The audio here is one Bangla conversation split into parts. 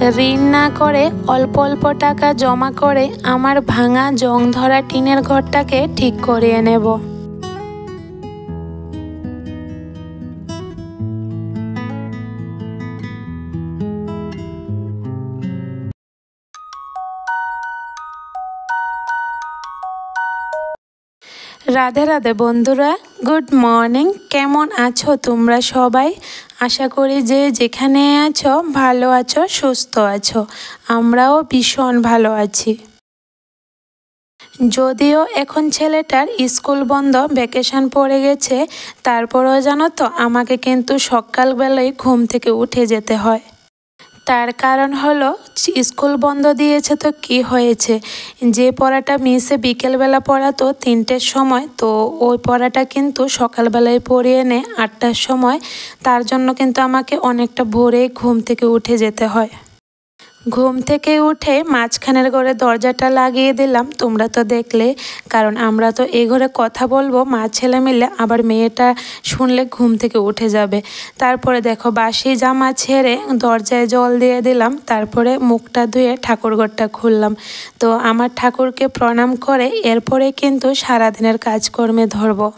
ঋণ না করে অল্প অল্প টাকা জমা করে আমার ভাঙা জং ধরা টিনের ঘরটাকে ঠিক করিয়ে নেব। রাধে রাধে বন্ধুরা, গুড মর্নিং। কেমন আছো তোমরা সবাই? আশা করি যে যেখানে আছো ভালো আছো, সুস্থ আছো। আমরাও ভীষণ ভালো আছি। যদিও এখন ছেলেটার স্কুল বন্ধ, ভ্যাকেশন পড়ে গেছে, তারপরেও জানো তো আমাকে কিন্তু সকালবেলায় ঘুম থেকে উঠে যেতে হয়। তার কারণ হলো স্কুল বন্ধ দিয়েছে তো কি হয়েছে, যে পড়াটা মিসে বিকেলবেলা পড়াতো 3টের সময়, তো ওই পড়াটা কিন্তু সকালবেলায় পড়িয়ে এনে 8টার সময়, তার জন্য কিন্তু আমাকে অনেকটা ভোরে ঘুম থেকে উঠে যেতে হয়। ঘুম থেকে উঠে মাঝখানের ঘরে দরজাটা লাগিয়ে দিলাম, তোমরা তো দেখলে, কারণ আমরা তো এই ঘরে কথা বলবো মা ছেলে মিলে, আবার মেয়েটা শুনলে ঘুম থেকে উঠে যাবে। তারপরে দেখো বাসি জামা ছেড়ে দরজায় জল দিয়ে দিলাম, তারপরে মুখটা ধুয়ে ঠাকুরঘরটা খুললাম। তো আমার ঠাকুরকে প্রণাম করে এরপরে কিন্তু সারাদিনের কাজকর্মে ধরবো।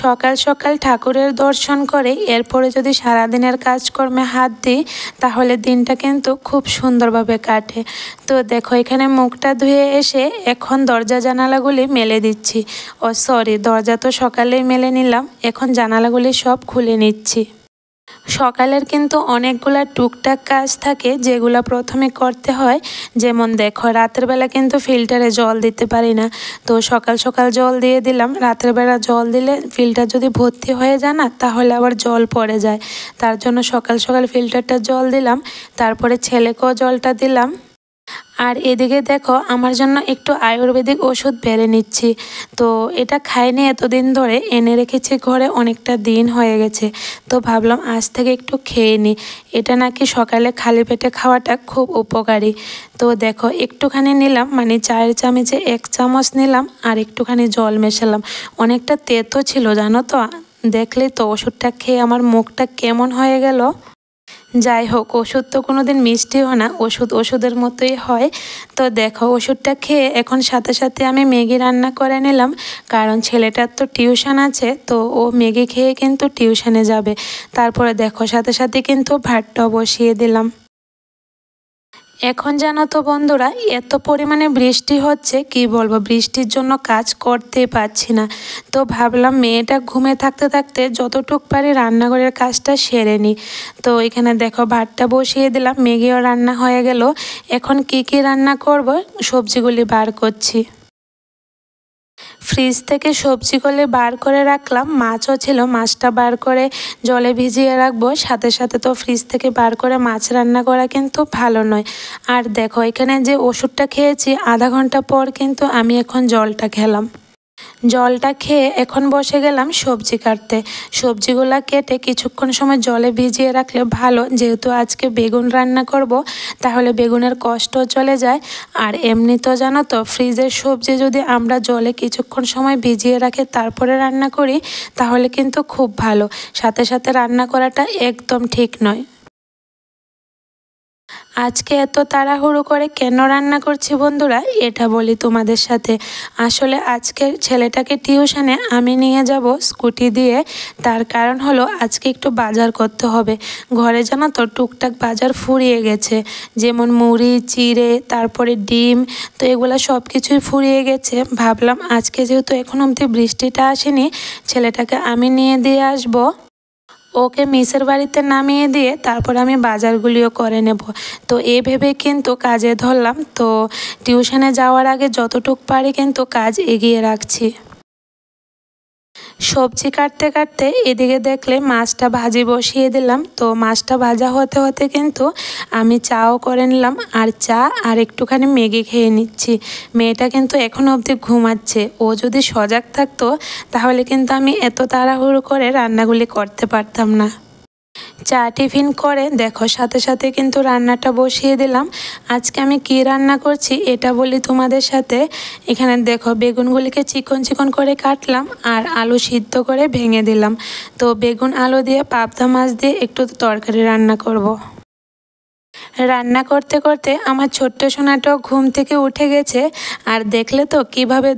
সকাল সকাল ঠাকুরের দর্শন করে এরপরে যদি সারাদিনের কাজকর্মে হাত দিই তাহলে দিনটা কিন্তু খুব সুন্দরভাবে কাটে। তো দেখো এখানে মুখটা ধুয়ে এসে এখন দরজা জানালাগুলি মেলে দিচ্ছি। সরি, দরজা তো সকালেই মেলে নিলাম, এখন জানালাগুলি সব খুলে নিচ্ছি। সকালের কিন্তু অনেকগুলা টুকটাক কাজ থাকে যেগুলো প্রথমে করতে হয়। যেমন দেখো রাতের বেলা কিন্তু ফিল্টারে জল দিতে পারি না, তো সকাল সকাল জল দিয়ে দিলাম। রাতের বেলা জল দিলে ফিল্টার যদি ভর্তি হয়ে যায় না তাহলে আবার জল পড়ে যায়, তার জন্য সকাল সকাল ফিল্টারটা জল দিলাম। তারপরে ছেলেকেও জলটা দিলাম। আর এদিকে দেখো আমার জন্য একটু আয়ুর্বেদিক ওষুধ বেড়ে নিচ্ছি। তো এটা খাইনি এতদিন ধরে, এনে রেখেছি ঘরে, অনেকটা দিন হয়ে গেছে, তো ভাবলাম আজ থেকে একটু খেয়ে নিই। এটা নাকি সকালে খালি পেটে খাওয়াটা খুব উপকারী। তো দেখো একটুখানি নিলাম, মানে চায়ের চামচে 1 চামচ নিলাম আর একটুখানি জল মেশালাম। অনেকটা তেতো ছিল জানো তো, দেখলেই তো ওষুধটা খেয়ে আমার মুখটা কেমন হয়ে গেল। যাই হোক, ওষুধ তো কোনো দিন মিষ্টিও না, ওষুধ ওষুধের মতোই হয়। তো দেখো ওষুধটা খেয়ে এখন সাথে সাথে আমি ম্যাগি রান্না করে নিলাম, কারণ ছেলেটার তো টিউশন আছে, তো ও ম্যাগি খেয়ে কিন্তু টিউশনে যাবে। তারপরে দেখো সাথে সাথে কিন্তু ভাতটাও বসিয়ে দিলাম। এখন জানো তো বন্ধুরা, এত পরিমাণে বৃষ্টি হচ্ছে কি বলবো, বৃষ্টির জন্য কাজ করতেই পারছি না। তো ভাবলাম মেয়েটা ঘুমে থাকতে থাকতে যতটুক পারি রান্নাঘরের কাজটা সেরে নিই। তো এখানে দেখো ভাতটা বসিয়ে দিলাম, ম্যাগিও রান্না হয়ে গেল। এখন কি রান্না করব সবজিগুলি বার করছি। ফ্রিজ থেকে সবজিগুলি বার করে রাখলাম, মাছও ছিল, মাছটা বার করে জলে ভিজিয়ে রাখবো। সাথে সাথে তো ফ্রিজ থেকে বার করে মাছ রান্না করা কিন্তু ভালো নয়। আর দেখো এখানে যে ওষুধটা খেয়েছি, আধা ঘন্টা পর কিন্তু আমি এখন জলটা খেলাম। জলটা খেয়ে এখন বসে গেলাম সবজি কাটতে। সবজিগুলা কেটে কিছুক্ষণ সময় জলে ভিজিয়ে রাখলে ভালো, যেহেতু আজকে বেগুন রান্না করব, তাহলে বেগুনের কষ্ট চলে যায়। আর এমনি তো জানো তো ফ্রিজের সবজি যদি আমরা জলে কিছুক্ষণ সময় ভিজিয়ে রাখি তারপরে রান্না করি তাহলে কিন্তু খুব ভালো, সাথে সাথে রান্না করাটা একদম ঠিক নয়। আজকে এত তাড়াহুড়ো করে কেন রান্না করছি বন্ধুরা, এটা বলি তোমাদের সাথে। আসলে আজকে ছেলেটাকে টিউশনে আমি নিয়ে যাব স্কুটি দিয়ে। তার কারণ হলো আজকে একটু বাজার করতে হবে। ঘরে জানো তো টুকটাক বাজার ফুরিয়ে গেছে, যেমন মুড়ি, চিড়ে, তারপরে ডিম, তো এগুলো সব কিছুই ফুরিয়ে গেছে। ভাবলাম আজকে যেহেতু এখন অবধি বৃষ্টিটা আসেনি, ছেলেটাকে আমি নিয়ে দিয়ে আসবো, ওকে মিসের বাড়িতে নামিয়ে দিয়ে তারপর আমি বাজারগুলিও করে নেব। তো এই ভেবে কিন্তু কাজে ধরলাম। তো টিউশনে যাওয়ার আগে যতটুক পারি কিন্তু কাজ এগিয়ে রাখছি। সবজি কাটতে কাটতে এদিকে দেখলে মাছটা ভাজি বসিয়ে দিলাম। তো মাছটা ভাজা হতে হতে কিন্তু আমি চাও করে নিলাম, আর চা আর একটুখানি ম্যাগি খেয়ে নিচ্ছি। মেয়েটা কিন্তু এখনও অবধি ঘুমাচ্ছে, ও যদি সজাগ থাকতো তাহলে কিন্তু আমি এত তাড়াহুড়ো করে রান্নাগুলি করতে পারতাম না। চা টিফিন করে দেখো সাথে সাথে কিন্তু রান্নাটা বসিয়ে দিলাম। আজকে আমি কি রান্না করছি এটা বলি তোমাদের সাথে। এখানে দেখো বেগুনগুলিকে চিকন চিকন করে কাটলাম আর আলু সিদ্ধ করে ভেঙে দিলাম। তো বেগুন আলু দিয়ে পাবদা মাছ দিয়ে একটু তরকারি রান্না করব। রান্না করতে করতে আমার ছোট্ট সোনাটাও ঘুম থেকে উঠে গেছে। আর দেখলে তো কিভাবে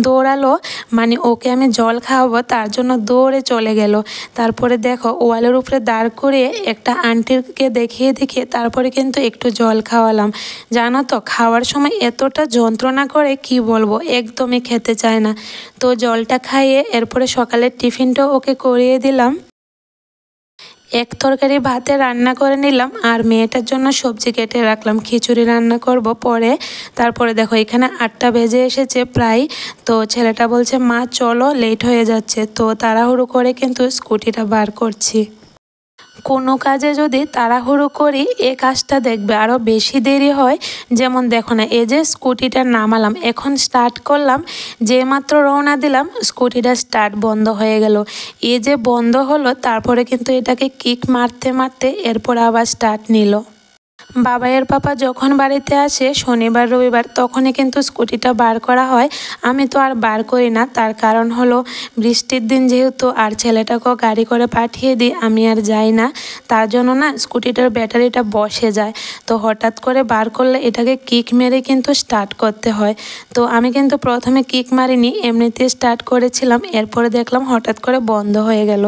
দৌড়ালো, মানে ওকে আমি জল খাওয়াবো তার জন্য দৌড়ে চলে গেল। তারপরে দেখো ওয়ালের উপরে দাঁড় করিয়ে একটা আন্টিকে দেখিয়ে দেখিয়ে তারপরে কিন্তু একটু জল খাওয়ালাম। জানো তো খাওয়ার সময় এতটা যন্ত্রণা করে কি বলবো, একদমই খেতে চায় না। তো জলটা খাইয়ে এরপরে সকালের টিফিনটাও ওকে করিয়ে দিলাম। এক তরকারি ভাতে রান্না করে নিলাম আর মেয়েটার জন্য সবজি কেটে রাখলাম, খিচুড়ি রান্না করব পরে। তারপরে দেখো এখানে 8টা বেজে এসেছে প্রায়। তো ছেলেটা বলছে মা চলো, লেট হয়ে যাচ্ছে। তো তাড়াহুড়ো করে কিন্তু স্কুটিটা বার করছি। কোনো কাজে যদি তাড়াহুড়ো করি এ কাজটা দেখবে আরও বেশি দেরি হয়। যেমন দেখো না, এই যে স্কুটিটা নামালাম, এখন স্টার্ট করলাম, যে মাত্র রওনা দিলাম স্কুটিটা স্টার্ট বন্ধ হয়ে গেল। এই যে বন্ধ হলো তারপরে কিন্তু এটাকে কিক মারতে মারতে এরপর আবার স্টার্ট নিল। বাবাইয়ের পাপা যখন বাড়িতে আসে শনিবার রবিবার তখনই কিন্তু স্কুটিটা বার করা হয়। আমি তো আর বার করি না, তার কারণ হলো বৃষ্টির দিন যেহেতু, আর ছেলেটাকেও গাড়ি করে পাঠিয়ে দিই, আমি আর যাই না। তার জন্য না স্কুটিটার ব্যাটারিটা বসে যায়। তো হঠাৎ করে বার করলে এটাকে কিক মেরে কিন্তু স্টার্ট করতে হয়। তো আমি কিন্তু প্রথমে কিক মারিনি, এমনিতে স্টার্ট করেছিলাম, এরপরে দেখলাম হঠাৎ করে বন্ধ হয়ে গেল।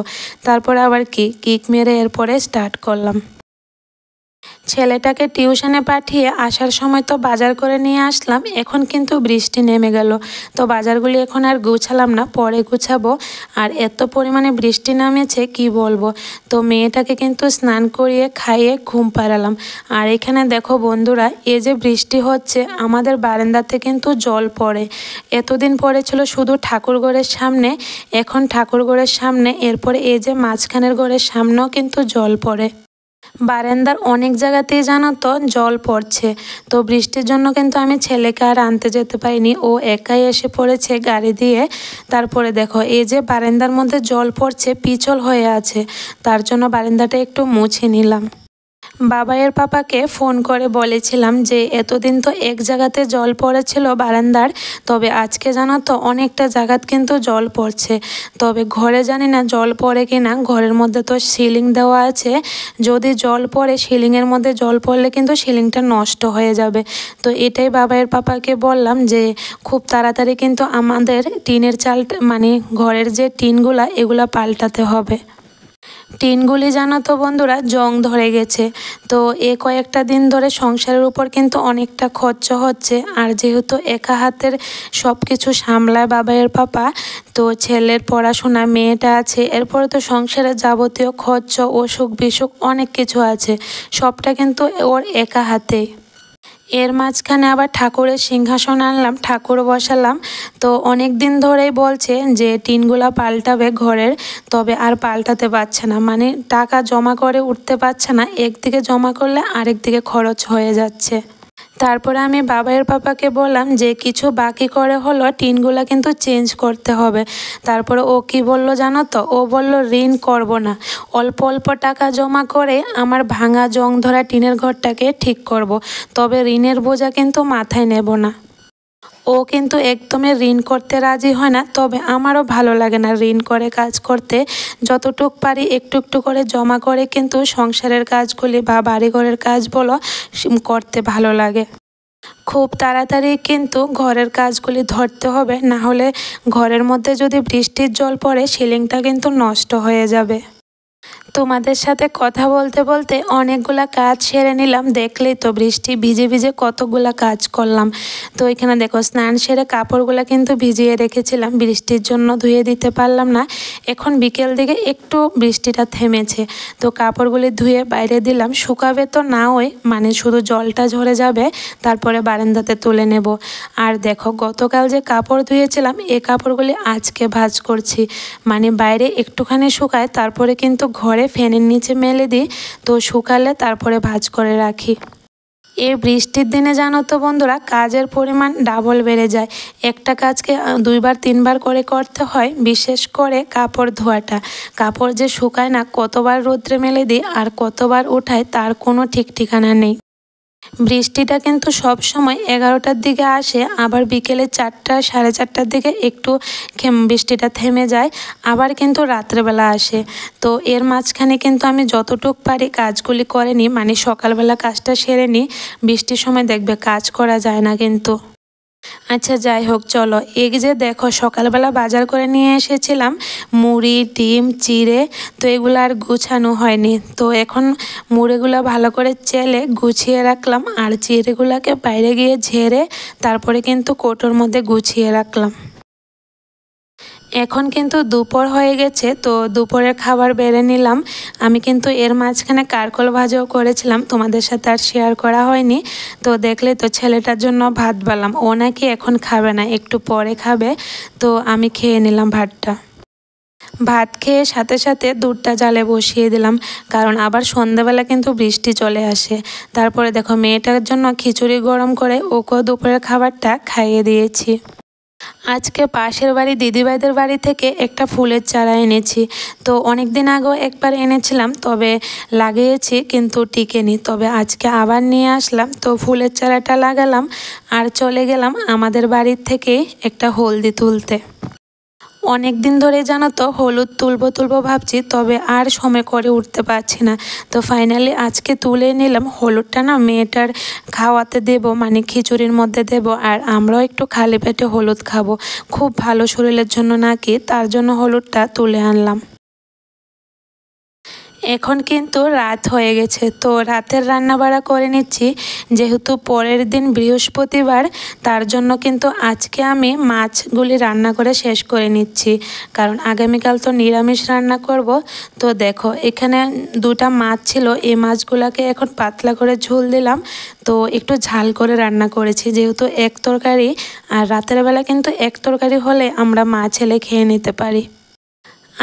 তারপরে আবার কিক মেরে এরপরে স্টার্ট করলাম। ছেলেটাকে টিউশনে পাঠিয়ে আসার সময় তো বাজার করে নিয়ে আসলাম। এখন কিন্তু বৃষ্টি নেমে গেল, তো বাজারগুলি এখন আর গুছালাম না, পরে গুছাবো। আর এত পরিমাণে বৃষ্টি নামেছে কি বলবো। তো মেয়েটাকে কিন্তু স্নান করিয়ে খাইয়ে ঘুম পাড়ালাম। আর এখানে দেখো বন্ধুরা, এই যে বৃষ্টি হচ্ছে আমাদের বারান্দাতে কিন্তু জল পড়ে। এতদিন পড়েছিল শুধু ঠাকুরঘরের সামনে, এখন ঠাকুরঘরের সামনে, এরপরে এই যে মাঝখানের ঘরের সামনেও কিন্তু জল পড়ে। বারান্দার অনেক জায়গাতেই জানো তো জল পড়ছে। তো বৃষ্টির জন্য কিন্তু আমি ছেলেকে আর আনতে যেতে পারিনি, ও একাই এসে পড়েছে গাড়ি দিয়ে। তারপরে দেখো এই যে বারান্দার মধ্যে জল পড়ছে, পিছল হয়ে আছে, তার জন্য বারান্দাটা একটু মুছে নিলাম। বাবাইয়ের পাপাকে ফোন করে বলেছিলাম যে এতদিন তো এক জায়গাতে জল পড়েছিল বারান্দার, তবে আজকে জানো তো অনেকটা জায়গাত কিন্তু জল পড়ছে। তবে ঘরে জানি না জল পড়ে কি না, ঘরের মধ্যে তো সিলিং দেওয়া আছে, যদি জল পড়ে সিলিংয়ের মধ্যে জল পড়লে কিন্তু সিলিংটা নষ্ট হয়ে যাবে। তো এটাই বাবাইয়ের পাপাকে বললাম যে খুব তাড়াতাড়ি কিন্তু আমাদের টিনের চালটা, মানে ঘরের যে টিনগুলা এগুলা পাল্টাতে হবে। টিনগুলি জানো তো বন্ধুরা জং ধরে গেছে। তো কয়েকটা দিন ধরে সংসারের উপর কিন্তু অনেকটা খরচ হচ্ছে। আর যেহেতু একা হাতের সব কিছু সামলায় বাবাইয়ের পাপা, তো ছেলের পড়াশোনা, মেয়েটা আছে, এরপরে তো সংসারের যাবতীয় খরচ, অসুখ বিসুখ অনেক কিছু আছে, সবটা কিন্তু ওর একা হাতেই। এর মাঝখানে আবার ঠাকুরের সিংহাসন আনলাম, ঠাকুর বসালাম। তো অনেক দিন ধরেই বলছে যে টিনগুলা পাল্টাবে ঘরের, তবে আর পাল্টাতে পারছে না, মানে টাকা জমা করে উঠতে পারছে না, একদিকে জমা করলে আরেক দিকে খরচ হয়ে যাচ্ছে। তারপরে আমি বাবাইয়ের পাপাকে বললাম যে কিছু বাকি করে হলো টিনগুলা কিন্তু চেঞ্জ করতে হবে। তারপরে ও কি বলল জানো তো, ও বলল ঋণ করব না, অল্প অল্প টাকা জমা করে আমার ভাঙা জং ধরা টিনের ঘরটাকে ঠিক করব, তবে ঋণের বোঝা কিন্তু মাথায় নেব না। ও কিন্তু একদমই ঋণ করতে রাজি হয় না, তবে আমারও ভালো লাগে না ঋণ করে কাজ করতে। যতটুক পারি একটু একটু করে জমা করে কিন্তু সংসারের কাজগুলি বা বাড়িঘরের কাজ বলো করতে ভালো লাগে। খুব তাড়াতাড়ি কিন্তু ঘরের কাজগুলি ধরতে হবে, না হলে ঘরের মধ্যে যদি বৃষ্টির জল পড়ে সিলিংটা কিন্তু নষ্ট হয়ে যাবে। তোমাদের সাথে কথা বলতে বলতে অনেকগুলা কাজ সেরে নিলাম, দেখলেই তো বৃষ্টি ভিজে ভিজে কতগুলা কাজ করলাম। তো এখানে দেখো স্নান সেরে কাপড়গুলো কিন্তু ভিজিয়ে রেখেছিলাম, বৃষ্টির জন্য ধুয়ে দিতে পারলাম না। এখন বিকেল দিকে একটু বৃষ্টিটা থেমেছে, তো কাপড়গুলি ধুয়ে বাইরে দিলাম, শুকাবে তো না, ওই মানে শুধু জলটা ঝরে যাবে, তারপরে বারান্দাতে তুলে নেব। আর দেখো গতকাল যে কাপড় ধুয়েছিলাম এই কাপড়গুলি আজকে ভাঁজ করছি, মানে বাইরে একটুখানি শুকায় তারপরে কিন্তু ঘরে ফ্যানের নিচে মেলে দিই, তো শুকালে তারপরে ভাঁজ করে রাখি। এই বৃষ্টির দিনে জানো তো বন্ধুরা কাজের পরিমাণ ডাবল বেড়ে যায়, একটা কাজকে 2বার 3বার করে করতে হয়, বিশেষ করে কাপড় ধোয়াটা। কাপড় যে শুকায় না, কতবার রোদ্রে মেলে দিই আর কতবার উঠায় তার কোনো ঠিক ঠিকানা নেই। বৃষ্টিটা কিন্তু সব সময় 11টার দিকে আসে, আবার বিকেলে 4টা 4:30টার দিকে একটু বৃষ্টিটা থেমে যায়, আবার কিন্তু রাত্রেবেলা আসে। তো এর মাঝখানে কিন্তু আমি যতটুক পারি কাজগুলি করে নিই, মানে সকালবেলা কাজটা সেরে নিই। বৃষ্টির সময় দেখবে কাজ করা যায় না কিন্তু। আচ্ছা যাই হোক, চলো এই যে দেখো সকালবেলা বাজার করে নিয়ে এসেছিলাম মুড়ি, ডিম, চিড়ে। তো এগুলো আর গুছানো হয়নি, তো এখন মুড়িগুলো ভালো করে চেলে গুছিয়ে রাখলাম, আর চিড়েগুলোকে বাইরে গিয়ে ঝেড়ে তারপরে কিন্তু কৌটোর মধ্যে গুছিয়ে রাখলাম। এখন কিন্তু দুপুর হয়ে গেছে, তো দুপুরের খাবার বেড়ে নিলাম। আমি কিন্তু এর মাঝখানে কারকল ভাজাও করেছিলাম, তোমাদের সাথে আর শেয়ার করা হয়নি। তো দেখলে তো ছেলেটার জন্য ভাত বাড়লাম, ও নাকি এখন খাবে না, একটু পরে খাবে। তো আমি খেয়ে নিলাম ভাতটা। ভাত খেয়ে সাথে সাথে দুধটা জালে বসিয়ে দিলাম, কারণ আবার সন্ধ্যাবেলা কিন্তু বৃষ্টি চলে আসে। তারপরে দেখো মেয়েটার জন্য খিচুড়ি গরম করে ওকেও দুপুরের খাবারটা খাইয়ে দিয়েছি। আজকে পাশের বাড়ি দিদিভাইদের বাড়ি থেকে একটা ফুলের চারা এনেছি। তো অনেক দিন আগেও একবার এনেছিলাম, তবে লাগিয়েছি কিন্তু টিকেনি। তবে আজকে আবার নিয়ে আসলাম, তো ফুলের চারাটা লাগালাম আর চলে গেলাম আমাদের বাড়ির থেকে একটা হলদি তুলতে। অনেক দিন ধরে জানো তো হলুদ তুলবো ভাবছি, তবে আর সময় করে উঠতে পারছি না। তো ফাইনালি আজকে তুলে নিলাম। হলুদটা না মেয়েটার খাওয়াতে দেব, মানে খিচুড়ির মধ্যে দেব, আর আমরাও একটু খালি পেটে হলুদ খাবো, খুব ভালো শরীরের জন্য নাকি, তার জন্য হলুদটা তুলে আনলাম। এখন কিন্তু রাত হয়ে গেছে, তো রাতের রান্না বাড়া করে নিচ্ছি। যেহেতু পরের দিন বৃহস্পতিবার, তার জন্য কিন্তু আজকে আমি মাছগুলি রান্না করে শেষ করে নিচ্ছি, কারণ আগামীকাল তো নিরামিষ রান্না করব। তো দেখো এখানে 2টা মাছ ছিল, এই মাছগুলোকে এখন পাতলা করে ঝোল দিলাম। তো একটু ঝাল করে রান্না করেছি, যেহেতু এক তরকারি, আর রাতের বেলা কিন্তু এক তরকারি হলে আমরা মাছ এলে খেয়ে নিতে পারি।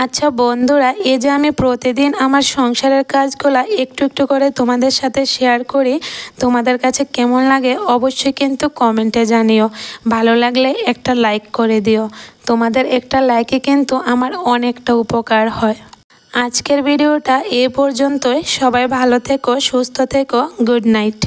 আচ্ছা বন্ধুরা, এই যে আমি প্রতিদিন আমার সংসারের কাজগুলো একটু একটু করে তোমাদের সাথে শেয়ার করি, তোমাদের কাছে কেমন লাগে অবশ্যই কিন্তু কমেন্টে জানিও। ভালো লাগলে একটা লাইক করে দিও, তোমাদের একটা লাইকে কিন্তু আমার অনেকটা উপকার হয়। আজকের ভিডিওটা এ পর্যন্তই। সবাই ভালো থেকো, সুস্থ থেকো, গুড নাইট।